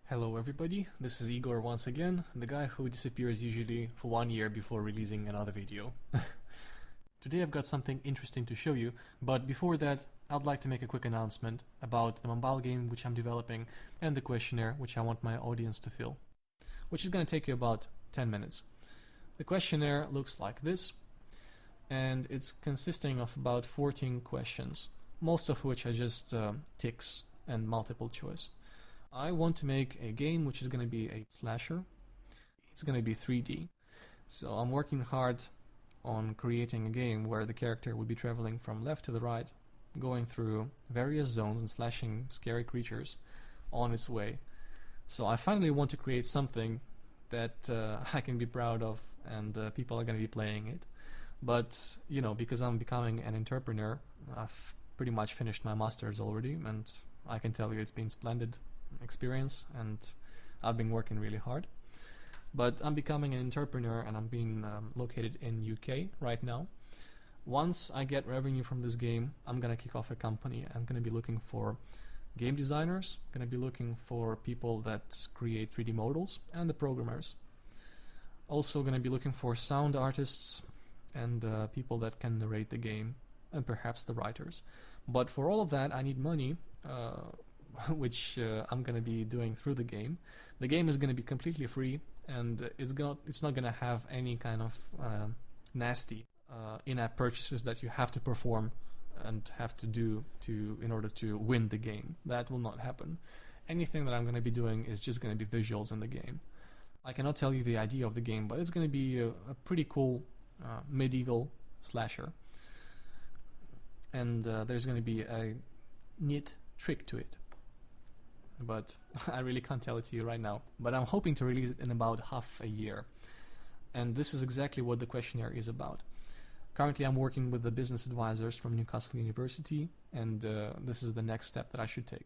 Hello everybody, this is Igor once again, the guy who disappears usually for 1 year before releasing another video. Today I've got something interesting to show you, but before that I'd like to make a quick announcement about the mobile game which I'm developing and the questionnaire which I want my audience to fill, which is going to take you about 10 minutes. The questionnaire looks like this, and it's consisting of about 14 questions, most of which are just ticks and multiple choice. I want to make a game which is going to be a slasher. It's going to be 3D. So I'm working hard on creating a game where the character would be traveling from left to the right, going through various zones and slashing scary creatures on its way. So I finally want to create something that I can be proud of, and people are going to be playing it. But, you know, because I'm becoming an entrepreneur, I've pretty much finished my master's already, and I can tell you it's been splendid experience, and I've been working really hard. But I'm becoming an entrepreneur, and I'm being located in UK right now. Once I get revenue from this game, I'm gonna kick off a company. I'm gonna be looking for game designers, gonna be looking for people that create 3D models, and the programmers. Also gonna be looking for sound artists and people that can narrate the game, and perhaps the writers. But for all of that I need money, which I'm gonna be doing through the game. The game is gonna be completely free, and it's not gonna have any kind of nasty in-app purchases that you have to perform and have to do in order to win the game. That will not happen. Anything that I'm gonna be doing is just gonna be visuals in the game. I cannot tell you the idea of the game, but it's gonna be a pretty cool medieval slasher, and there's gonna be a neat trick to it. But I really can't tell it to you right now. But I'm hoping to release it in about half a year. And this is exactly what the questionnaire is about. Currently I'm working with the business advisors from Newcastle University, and this is the next step that I should take.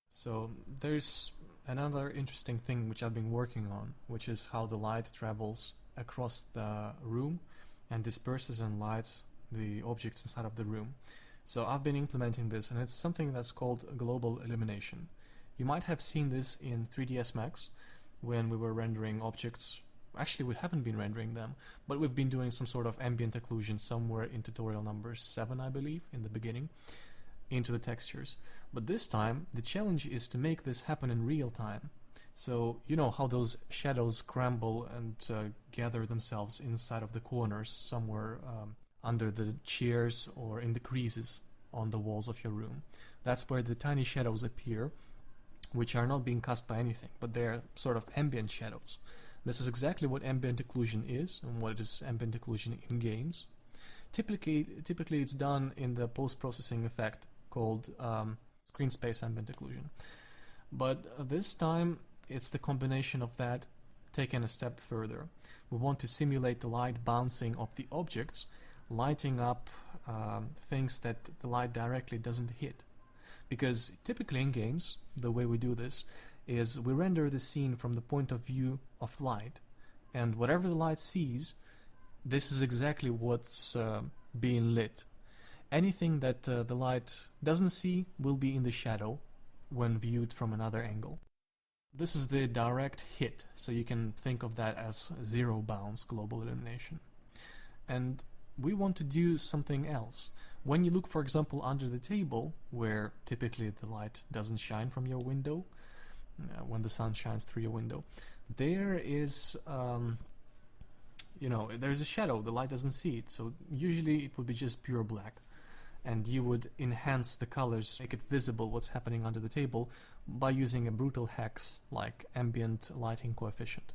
So there's another interesting thing which I've been working on, which is how the light travels across the room and disperses and lights the objects inside of the room. So I've been implementing this, and it's something that's called Global Illumination. You might have seen this in 3ds Max when we were rendering objects. Actually, we haven't been rendering them, but we've been doing some sort of ambient occlusion somewhere in tutorial number 7, I believe, in the beginning, into the textures. But this time, the challenge is to make this happen in real time. So, you know how those shadows scramble and gather themselves inside of the corners somewhere under the chairs or in the creases on the walls of your room. That's where the tiny shadows appear, which are not being cast by anything, but they're sort of ambient shadows. This is exactly what ambient occlusion is, and what is ambient occlusion in games. Typically it's done in the post-processing effect called screen space ambient occlusion. But this time it's the combination of that taken a step further. We want to simulate the light bouncing off the objects, lighting up things that the light directly doesn't hit. Because typically in games, the way we do this is we render the scene from the point of view of light, and whatever the light sees, this is exactly what's being lit. Anything that the light doesn't see will be in the shadow when viewed from another angle. This is the direct hit, so you can think of that as zero bounds global illumination. And we want to do something else. When you look, for example, under the table, where typically the light doesn't shine from your window, when the sun shines through your window, there is, there's a shadow, the light doesn't see it, so usually it would be just pure black. And you would enhance the colors, make it visible what's happening under the table by using a brutal hex like ambient lighting coefficient.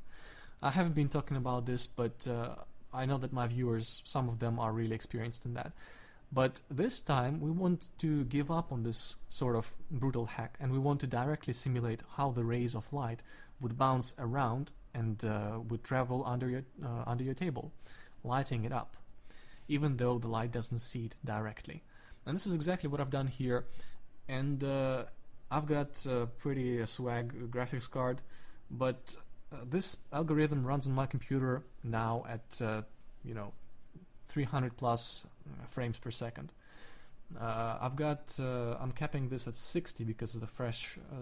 I haven't been talking about this, but I know that my viewers, some of them are really experienced in that. But this time we want to give up on this sort of brutal hack, and we want to directly simulate how the rays of light would bounce around and would travel under your table, lighting it up, even though the light doesn't see it directly. And this is exactly what I've done here, and I've got a pretty swag graphics card, but this algorithm runs on my computer now at 300 plus frames per second. I'm capping this at 60 because the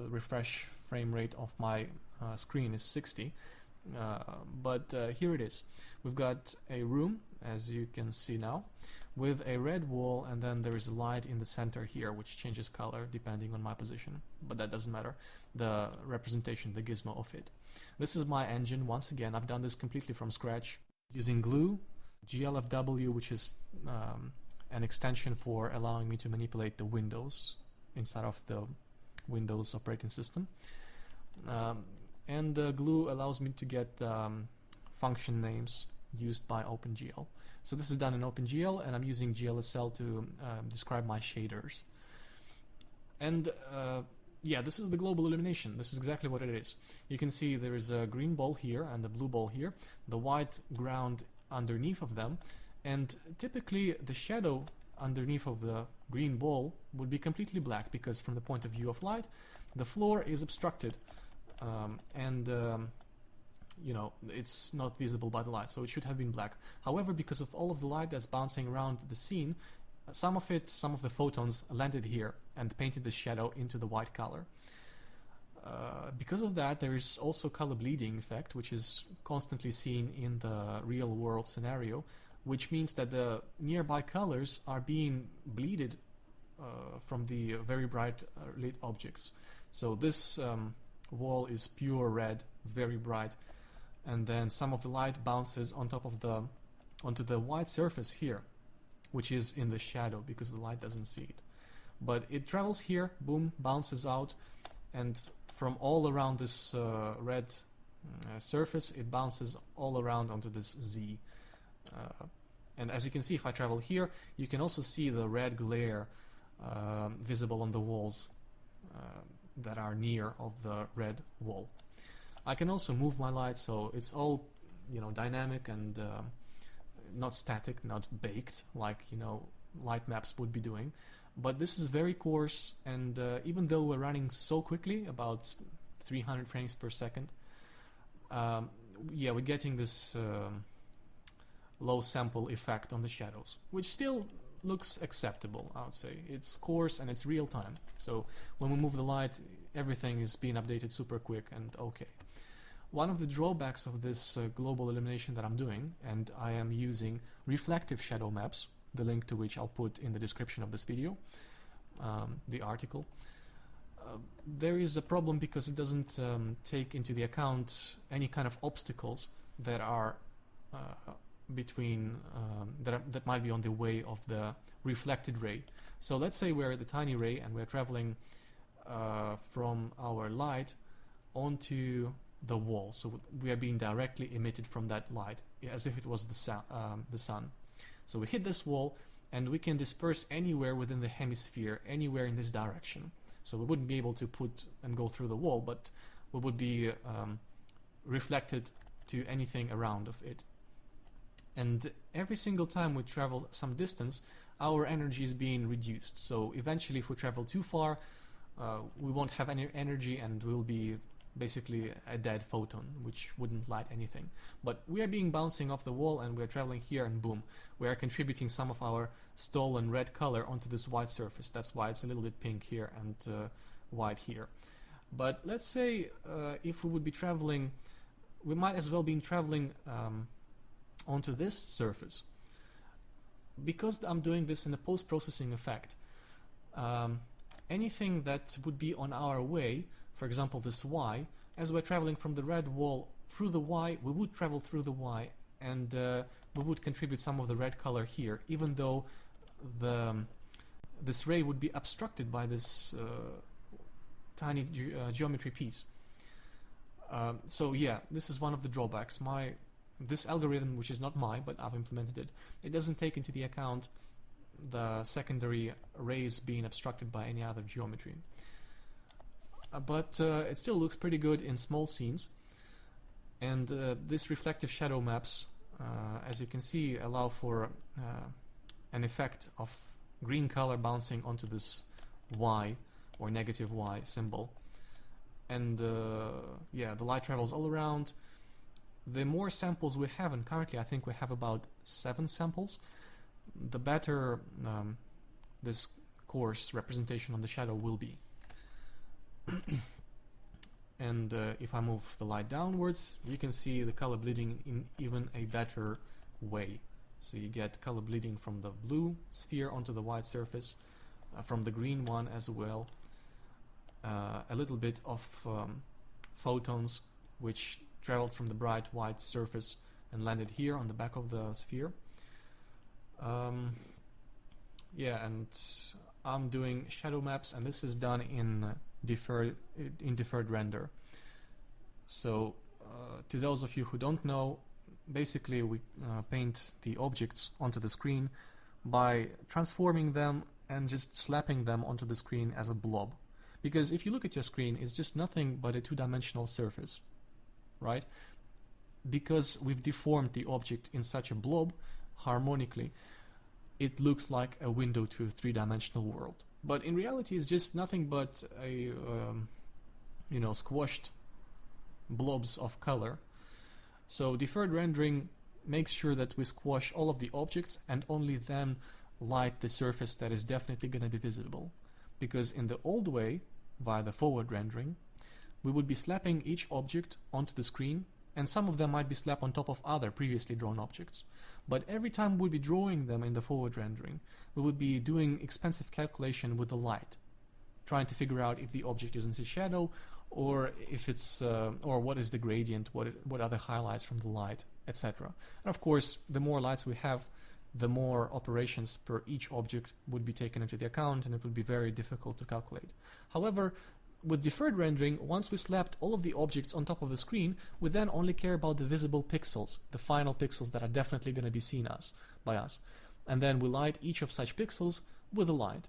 refresh frame rate of my screen is 60. But here it is. We've got a room, as you can see now, with a red wall, and then there is a light in the center here which changes color depending on my position, but that doesn't matter. The representation, the gizmo of it. This is my engine. Once again, I've done this completely from scratch using glue, GLFW, which is an extension for allowing me to manipulate the windows inside of the Windows operating system. And glue allows me to get function names used by OpenGL. So this is done in OpenGL, and I'm using GLSL to describe my shaders. And yeah, this is the global illumination. This is exactly what it is. You can see there is a green ball here and a blue ball here, the white ground underneath of them, and typically the shadow underneath of the green ball would be completely black, because from the point of view of light, the floor is obstructed, and you know, it's not visible by the light, so it should have been black. However, because of all of the light that's bouncing around the scene, some of the photons landed here and painted the shadow into the white color. Because of that, there is also color bleeding effect, which is constantly seen in the real world scenario, which means that the nearby colors are being bleeded from the very bright lit objects. So this wall is pure red, very bright, and then some of the light bounces on top of onto the white surface here, which is in the shadow because the light doesn't see it. But it travels here, boom, bounces out, and from all around this red surface, it bounces all around onto this Z. And as you can see, if I travel here, you can also see the red glare visible on the walls that are near of the red wall. I can also move my light, so it's all, you know, dynamic and not static, not baked like, you know, light maps would be doing. But this is very coarse, and even though we're running so quickly, about 300 frames per second, yeah, we're getting this low sample effect on the shadows, which still looks acceptable, I would say. It's coarse and it's real time, so when we move the light, everything is being updated super quick and okay. One of the drawbacks of this global illumination that I'm doing, and I am using reflective shadow maps, the link to which I'll put in the description of this video, the article. There is a problem because it doesn't take into the account any kind of obstacles that are between that might be on the way of the reflected ray. So let's say we're at the tiny ray and we're traveling from our light onto the wall, so we are being directly emitted from that light as if it was the sun. So we hit this wall and we can disperse anywhere within the hemisphere, anywhere in this direction. So we wouldn't be able to put and go through the wall, but we would be reflected to anything around of it. And every single time we travel some distance, our energy is being reduced. So eventually, if we travel too far, we won't have any energy and we'll be basically a dead photon, which wouldn't light anything. But we are being bouncing off the wall and we're traveling here, and boom, we are contributing some of our stolen red color onto this white surface. That's why it's a little bit pink here and white here. But let's say if we would be traveling, we might as well be traveling onto this surface. Because I'm doing this in a post-processing effect, anything that would be on our way, for example this Y, as we're traveling from the red wall through the Y, we would travel through the Y, and we would contribute some of the red color here, even though this ray would be obstructed by this tiny geometry piece. So yeah, this is one of the drawbacks. This algorithm, which is not mine, but I've implemented it doesn't take into the account the secondary rays being obstructed by any other geometry. But it still looks pretty good in small scenes. And these reflective shadow maps, as you can see, allow for an effect of green color bouncing onto this Y or negative Y symbol. And yeah, the light travels all around. The more samples we have, and currently I think we have about 7 samples, the better this coarse representation on the shadow will be. and if I move the light downwards, you can see the color bleeding in even a better way. So you get color bleeding from the blue sphere onto the white surface, from the green one as well, a little bit of photons which traveled from the bright white surface and landed here on the back of the sphere. Yeah, and I'm doing shadow maps, and this is done in deferred render. So to those of you who don't know, basically we paint the objects onto the screen by transforming them and just slapping them onto the screen as a blob. Because if you look at your screen, it's just nothing but a two-dimensional surface, right? Because we've deformed the object in such a blob harmonically, it looks like a window to a three-dimensional world. But in reality, it's just nothing but a squashed blobs of color. So deferred rendering makes sure that we squash all of the objects and only then light the surface that is definitely going to be visible. Because in the old way, via the forward rendering, we would be slapping each object onto the screen, and some of them might be slapped on top of other previously drawn objects. But every time we'd be drawing them in the forward rendering, we would be doing expensive calculation with the light, trying to figure out if the object is in the shadow, or if it's or what is the gradient, what are the highlights from the light, etc. And of course, the more lights we have, the more operations per each object would be taken into the account, and it would be very difficult to calculate. However, with deferred rendering, once we slapped all of the objects on top of the screen, we then only care about the visible pixels, the final pixels that are definitely going to be seen by us. And then we light each of such pixels with a light,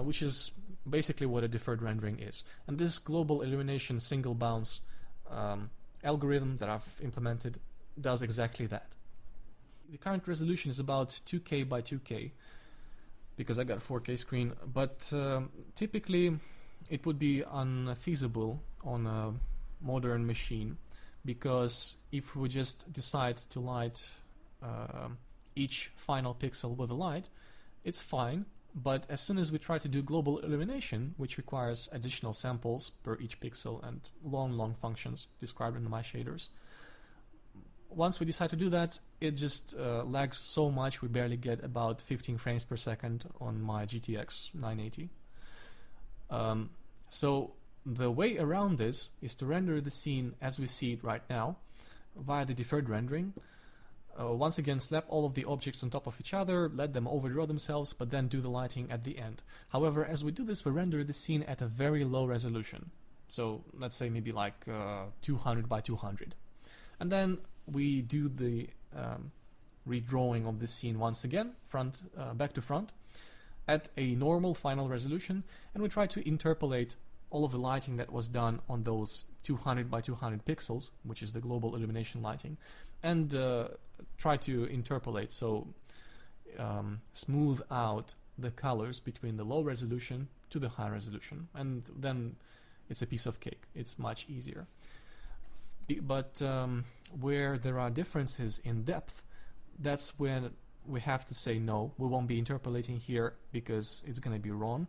which is basically what a deferred rendering is. And this global illumination single bounce algorithm that I've implemented does exactly that. The current resolution is about 2K by 2K, because I got a 4K screen, but typically it would be unfeasible on a modern machine, because if we just decide to light each final pixel with a light, it's fine, but as soon as we try to do global illumination, which requires additional samples per each pixel and long functions described in my shaders, once we decide to do that, it just lags so much we barely get about 15 frames per second on my GTX 980. So the way around this is to render the scene as we see it right now via the deferred rendering. Once again, slap all of the objects on top of each other, let them overdraw themselves, but then do the lighting at the end. However, as we do this, we render the scene at a very low resolution. So let's say maybe like 200 by 200. And then we do the redrawing of the scene once again, back to front, at a normal final resolution, and we try to interpolate all of the lighting that was done on those 200 by 200 pixels, which is the global illumination lighting, and try to interpolate, so smooth out the colors between the low resolution to the high resolution, and then it's a piece of cake. It's much easier. But where there are differences in depth, that's when we have to say no, we won't be interpolating here because it's going to be wrong,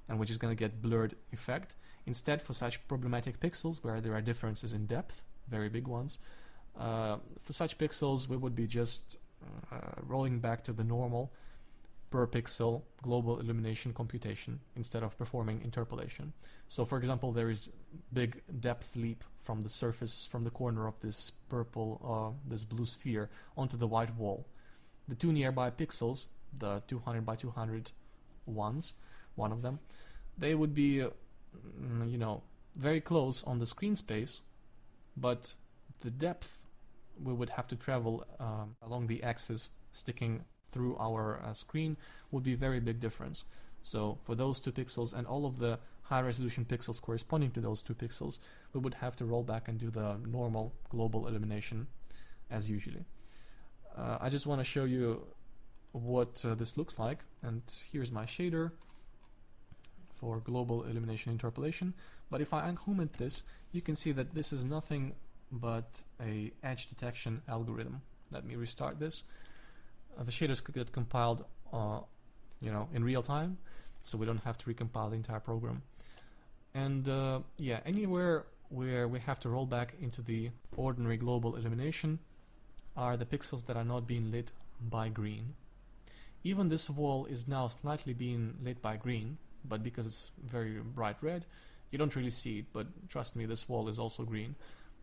and we're just going to get blurred effect. Instead, for such problematic pixels where there are differences in depth, very big ones, for such pixels we would be just rolling back to the normal per pixel global illumination computation instead of performing interpolation. So for example, there is big depth leap from the surface, from the corner of this purple, this blue sphere onto the white wall. The two nearby pixels, the 200 by 200 ones, one of them, they would be, very close on the screen space, but the depth we would have to travel along the axis sticking through our screen would be very big difference. So for those 2 pixels and all of the high resolution pixels corresponding to those 2 pixels, we would have to roll back and do the normal global illumination as usually. I just want to show you what this looks like, and here's my shader for global illumination interpolation. But if I uncommit this, you can see that this is nothing but a edge detection algorithm. Let me restart this. The shaders could get compiled in real time, so we don't have to recompile the entire program. And yeah, anywhere where we have to roll back into the ordinary global illumination are the pixels that are not being lit by green. Even this wall is now slightly being lit by green, but because it's very bright red, you don't really see it, but trust me, this wall is also green.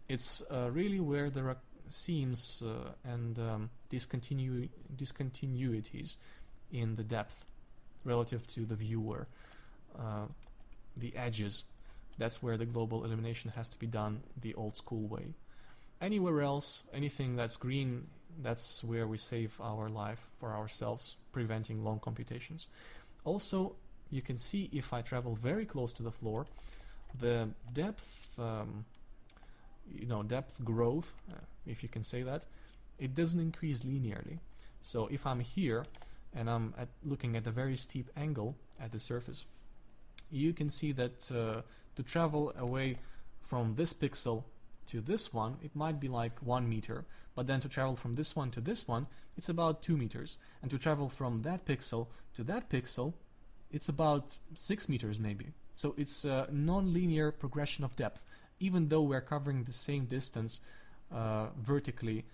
It's really where there are seams and discontinuities in the depth relative to the viewer, the edges. That's where the global illumination has to be done the old school way. Anywhere else, anything that's green, that's where we save our life for ourselves, preventing long computations. Also, you can see if I travel very close to the floor, the depth, depth growth, if you can say that, it doesn't increase linearly. So if I'm here and I'm looking at a very steep angle at the surface, you can see that to travel away from this pixel to this one, it might be like 1 meter, but then to travel from this one to this one, it's about 2 meters, and to travel from that pixel to that pixel, it's about 6 meters maybe. So it's a non-linear progression of depth, even though we're covering the same distance vertically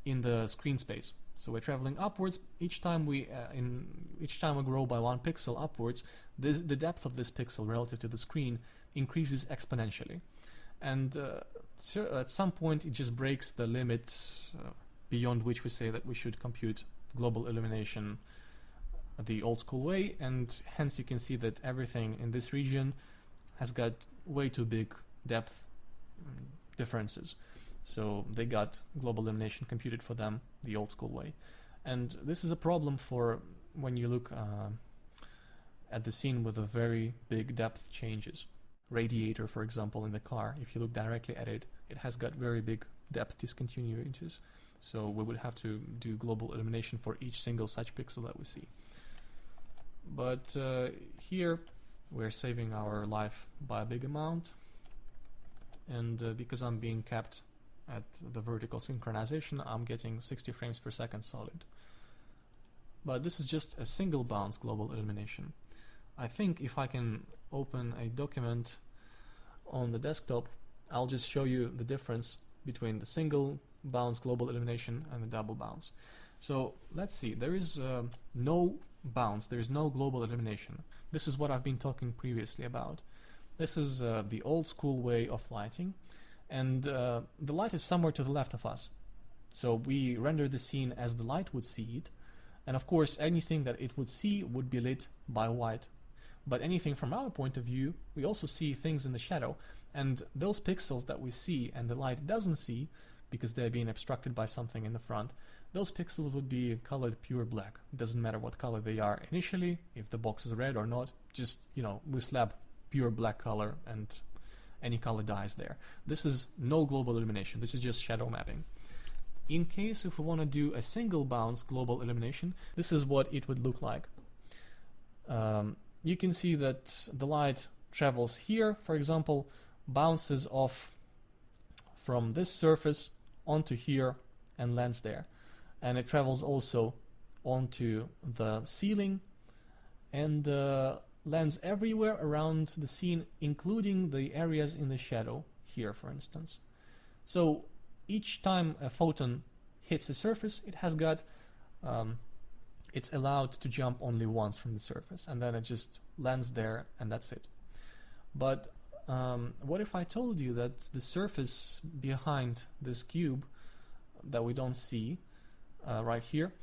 in the screen space. So we're traveling upwards. Each time we grow by 1 pixel upwards, the depth of this pixel relative to the screen increases exponentially. And at some point it just breaks the limit beyond which we say that we should compute global illumination the old school way, and hence you can see that everything in this region has got way too big depth differences. So they got global illumination computed for them the old school way. And this is a problem for when you look at the scene with a very big depth changes. Radiator, for example, in the car, if you look directly at it, it has got very big depth discontinuities. So we would have to do global illumination for each single such pixel that we see. But here we're saving our life by a big amount, and because I'm being kept at the vertical synchronization, I'm getting 60 frames per second solid. But this is just a single bounce global illumination. I think if I can open a document on the desktop, I'll just show you the difference between the single bounce global illumination and the double bounce. So let's see, there is no bounce, there is no global illumination. This is what I've been talking previously about. This is the old school way of lighting, and the light is somewhere to the left of us. So we render the scene as the light would see it, and of course anything that it would see would be lit by white. But anything from our point of view, we also see things in the shadow, and those pixels that we see and the light doesn't see, because they're being obstructed by something in the front, those pixels would be colored pure black. It doesn't matter what color they are initially, if the box is red or not, just, we slap pure black color and any color dies there. This is no global illumination, this is just shadow mapping. In case if we want to do a single bounce global illumination, this is what it would look like. You can see that the light travels here, for example, bounces off from this surface onto here and lands there. And it travels also onto the ceiling and lands everywhere around the scene, including the areas in the shadow here, for instance. So each time a photon hits the surface, it has got it's allowed to jump only once from the surface, and then it just lands there and that's it. But what if I told you that the surface behind this cube that we don't see right here,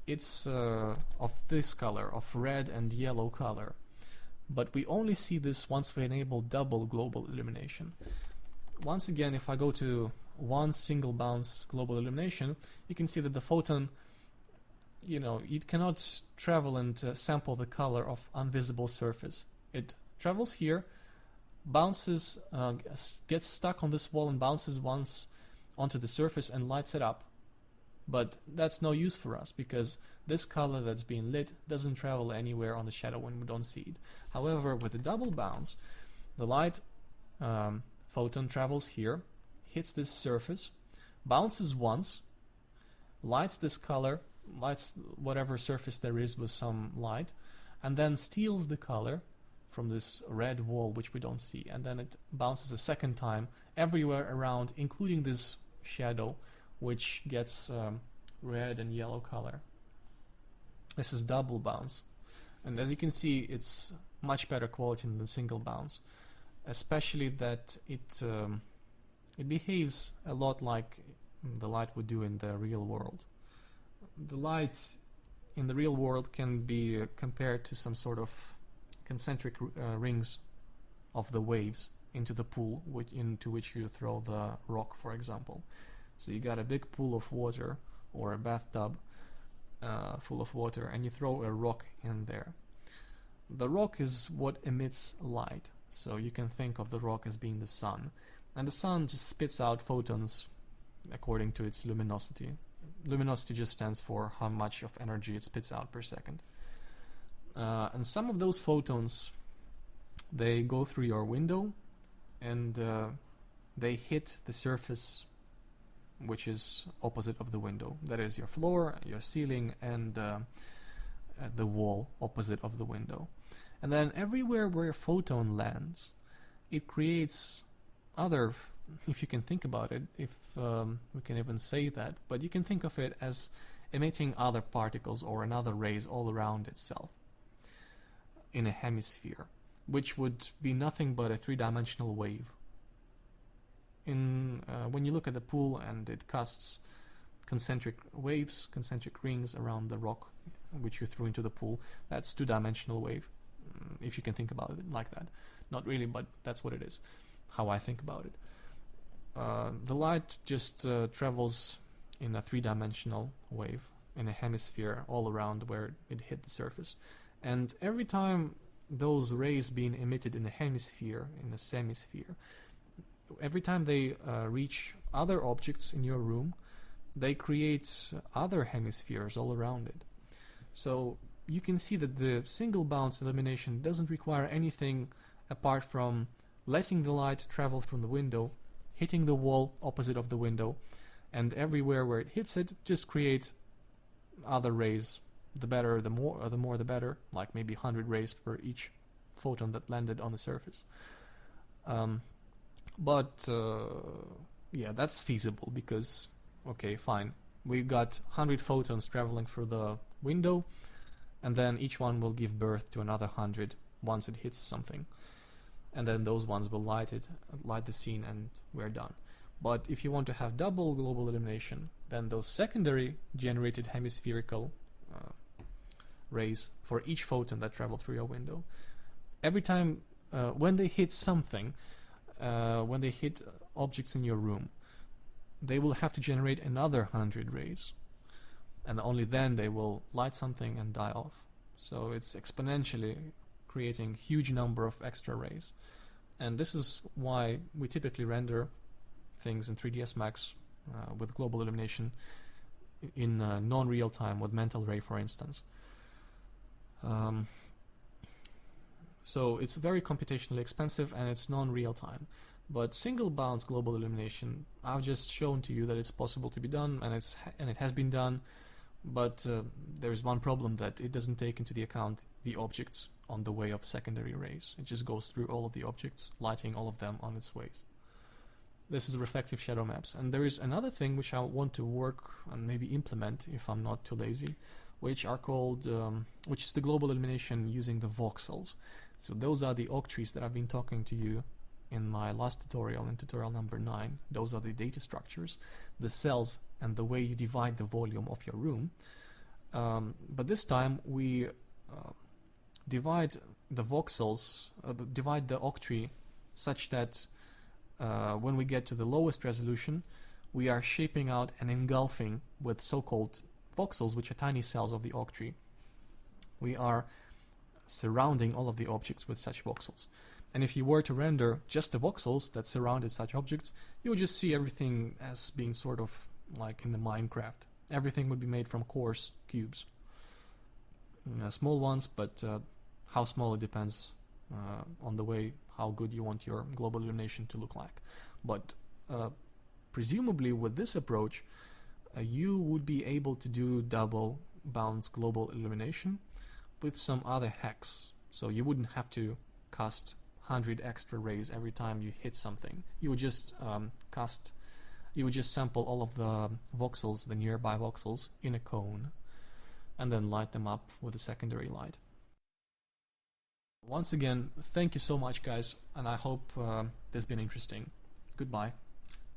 it's of this color, of red and yellow color, but we only see this once we enable double global illumination. Once again, if I go to one single bounce global illumination, you can see that the photon, it cannot travel and sample the color of invisible surface. It travels here, bounces, gets stuck on this wall and bounces once onto the surface and lights it up. But that's no use for us because this color that's being lit doesn't travel anywhere on the shadow when we don't see it. However, with the double bounce, the light photon travels here, hits this surface, bounces once, lights this color, lights whatever surface there is with some light, and then steals the color from this red wall, which we don't see, and then it bounces a second time everywhere around, including this shadow, which gets red and yellow color. This is double bounce, and as you can see, it's much better quality than single bounce, especially that it behaves a lot like the light would do in the real world. The light in the real world can be compared to some sort of concentric rings of the waves into the pool into which you throw the rock, for example. So you got a big pool of water or a bathtub full of water, and you throw a rock in there. The rock is what emits light, so you can think of the rock as being the sun, and the sun just spits out photons according to its luminosity. Luminosity just stands for how much of energy it spits out per second. And some of those photons, they go through your window and they hit the surface which is opposite of the window. That is your floor, your ceiling, and the wall opposite of the window. And then everywhere where a photon lands, it creates other, if you can think about it, if we can even say that, but you can think of it as emitting other particles or another rays all around itself in a hemisphere, which would be nothing but a three-dimensional wave. When you look at the pool and it casts concentric waves, concentric rings around the rock which you threw into the pool, that's two-dimensional wave, if you can think about it like that. Not really, but that's what it is, how I think about it. The light just travels in a three-dimensional wave in a hemisphere all around where it hit the surface. And every time those rays being emitted in a hemisphere, in a semisphere, every time they reach other objects in your room, they create other hemispheres all around it. So you can see that the single bounce illumination doesn't require anything apart from letting the light travel from the window, hitting the wall opposite of the window, and everywhere where it hits it, just create other rays. The better, the more the better, like maybe 100 rays per each photon that landed on the surface. But yeah, that's feasible because, okay, fine, we got 100 photons traveling through the window, and then each one will give birth to another 100 once it hits something, and then those ones will light the scene, and we're done. But if you want to have double global illumination, then those secondary generated hemispherical rays for each photon that travel through your window, every time when they hit something, when they hit objects in your room, they will have to generate another 100 rays, and only then they will light something and die off. So it's exponentially creating huge number of extra rays, and this is why we typically render things in 3ds Max with global illumination in non-real time with mental ray, for instance. So it's very computationally expensive and it's non-real time. But single bounce global illumination, I've just shown to you that it's possible to be done, and it has been done. But there is one problem, that it doesn't take into the account the objects on the way of secondary rays. It just goes through all of the objects, lighting all of them on its ways. This is reflective shadow maps. And there is another thing which I want to work and maybe implement if I'm not too lazy, which are called, which is the global illumination using the voxels. So those are the octrees that I've been talking to you in my last tutorial, in tutorial number 9. Those are the data structures, the cells, and the way you divide the volume of your room. But this time we divide the voxels, divide the octree such that when we get to the lowest resolution, we are shaping out and engulfing with so-called voxels, which are tiny cells of the octree. We are surrounding all of the objects with such voxels. And if you were to render just the voxels that surrounded such objects, you would just see everything as being sort of like in the Minecraft. Everything would be made from coarse cubes. Small ones, but how small it depends on the way, how good you want your global illumination to look like. But presumably with this approach, you would be able to do double bounce global illumination with some other hacks. So you wouldn't have to cast 100 extra rays every time you hit something. You would just sample all of the voxels, the nearby voxels, in a cone, and then light them up with a secondary light. Once again, thank you so much, guys, and I hope this has been interesting. Goodbye.